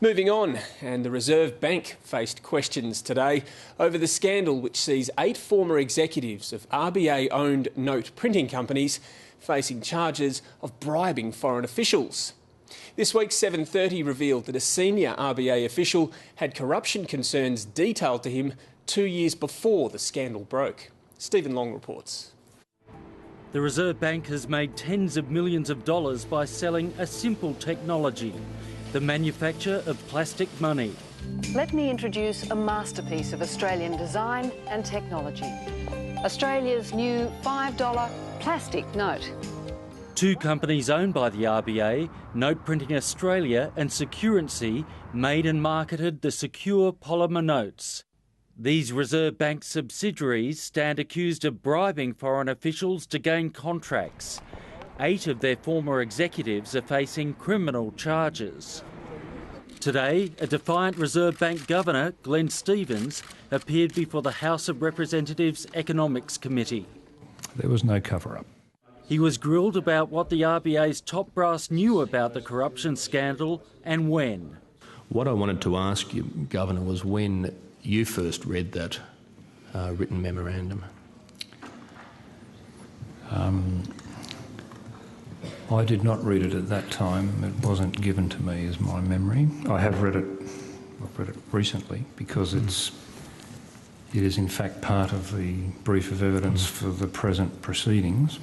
Moving on, and the Reserve Bank faced questions today over the scandal which sees 8 former executives of RBA-owned note printing companies facing charges of bribing foreign officials. This week, 7:30 revealed that a senior RBA official had corruption concerns detailed to him 2 years before the scandal broke. Stephen Long reports. The Reserve Bank has made tens of millions of dollars by selling a simple technology, the manufacture of plastic money. Let me introduce a masterpiece of Australian design and technology. Australia's new $5 plastic note. 2 companies owned by the RBA, Note Printing Australia and Securency, made and marketed the secure polymer notes. These Reserve Bank subsidiaries stand accused of bribing foreign officials to gain contracts. 8 of their former executives are facing criminal charges. Today, a defiant Reserve Bank Governor, Glenn Stevens, appeared before the House of Representatives Economics Committee. There was no cover-up. He was grilled about what the RBA's top brass knew about the corruption scandal and when. What I wanted to ask you, Governor, was when you first read that written memorandum. I did not read it at that time. It wasn't given to me, is my memory. I have read it. I've read it recently because it is in fact part of the brief of evidence for the present proceedings.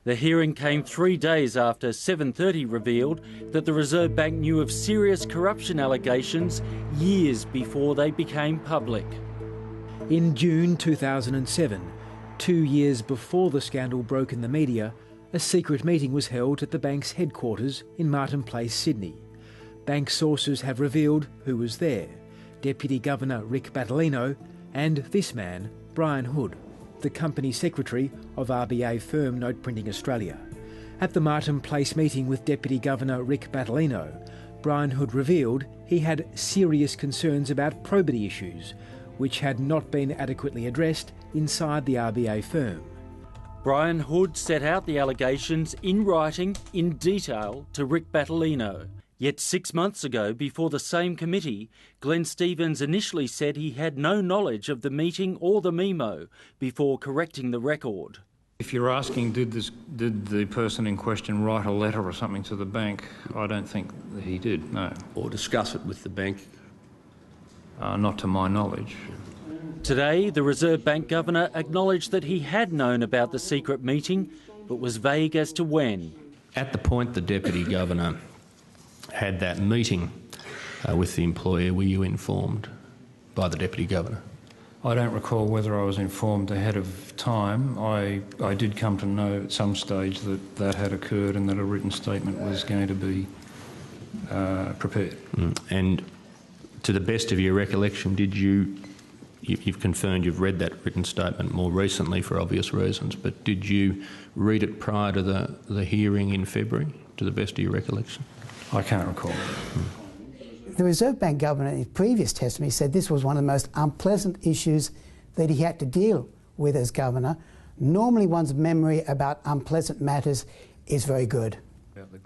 The hearing came 3 days after 7:30 revealed that the Reserve Bank knew of serious corruption allegations years before they became public. In June 2007, 2 years before the scandal broke in the media, a secret meeting was held at the bank's headquarters in Martin Place, Sydney. Bank sources have revealed who was there: Deputy Governor Rick Battolino and this man, Brian Hood, the company secretary of RBA firm Note Printing Australia. At the Martin Place meeting with Deputy Governor Rick Battolino, Brian Hood revealed he had serious concerns about probity issues, which had not been adequately addressed inside the RBA firm. Brian Hood set out the allegations in writing in detail to Rick Battolino. Yet 6 months ago, before the same committee, Glenn Stevens initially said he had no knowledge of the meeting or the memo before correcting the record. If you're asking did the person in question write a letter or something to the bank, I don't think that he did, no. Or discuss it with the bank? Not to my knowledge. Today, the Reserve Bank Governor acknowledged that he had known about the secret meeting, but was vague as to when. At the point the Deputy Governor had that meeting with the employer, were you informed by the Deputy Governor? I don't recall whether I was informed ahead of time. I did come to know at some stage that had occurred and that a written statement was going to be prepared. And to the best of your recollection, you've confirmed you've read that written statement more recently for obvious reasons, but did you read it prior to the hearing in February, to the best of your recollection? I can't recall. The Reserve Bank Governor in his previous testimony said this was one of the most unpleasant issues that he had to deal with as Governor. Normally one's memory about unpleasant matters is very good.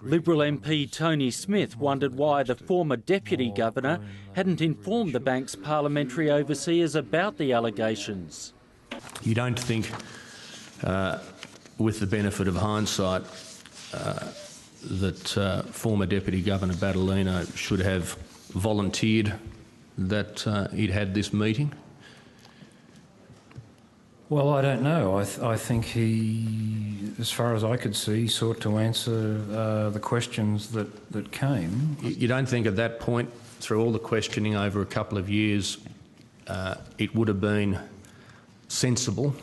Liberal MP Tony Smith wondered why the former Deputy Governor hadn't informed the bank's parliamentary overseers about the allegations. You don't think, with the benefit of hindsight, that former Deputy Governor Battolino should have volunteered that he'd had this meeting? Well, I don't know. I think he, as far as I could see, sought to answer the questions that came. You don't think at that point, through all the questioning over a couple of years, it would have been sensible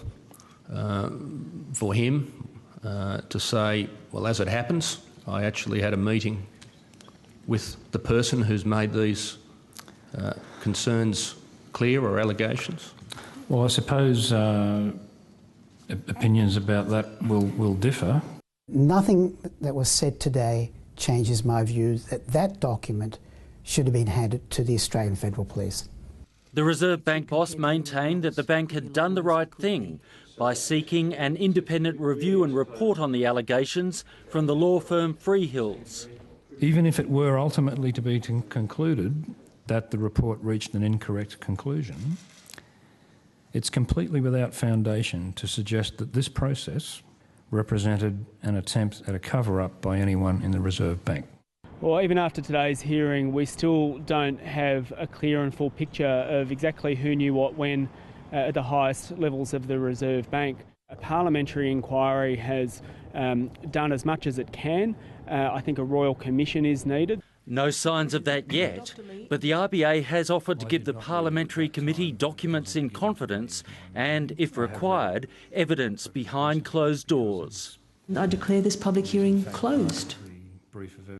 for him to say, well, as it happens, I actually had a meeting with the person who's made these concerns clear or allegations? Well, I suppose opinions about that will differ. Nothing that was said today changes my view that that document should have been handed to the Australian Federal Police. The Reserve Bank boss maintained that the bank had done the right thing by seeking an independent review and report on the allegations from the law firm Freehills. Even if it were ultimately to be concluded that the report reached an incorrect conclusion, it's completely without foundation to suggest that this process represented an attempt at a cover-up by anyone in the Reserve Bank. Well, even after today's hearing, we still don't have a clear and full picture of exactly who knew what when at the highest levels of the Reserve Bank. A parliamentary inquiry has done as much as it can. I think a royal commission is needed. No signs of that yet, but the RBA has offered to give the parliamentary committee documents in confidence and, if required, evidence behind closed doors. I declare this public hearing closed.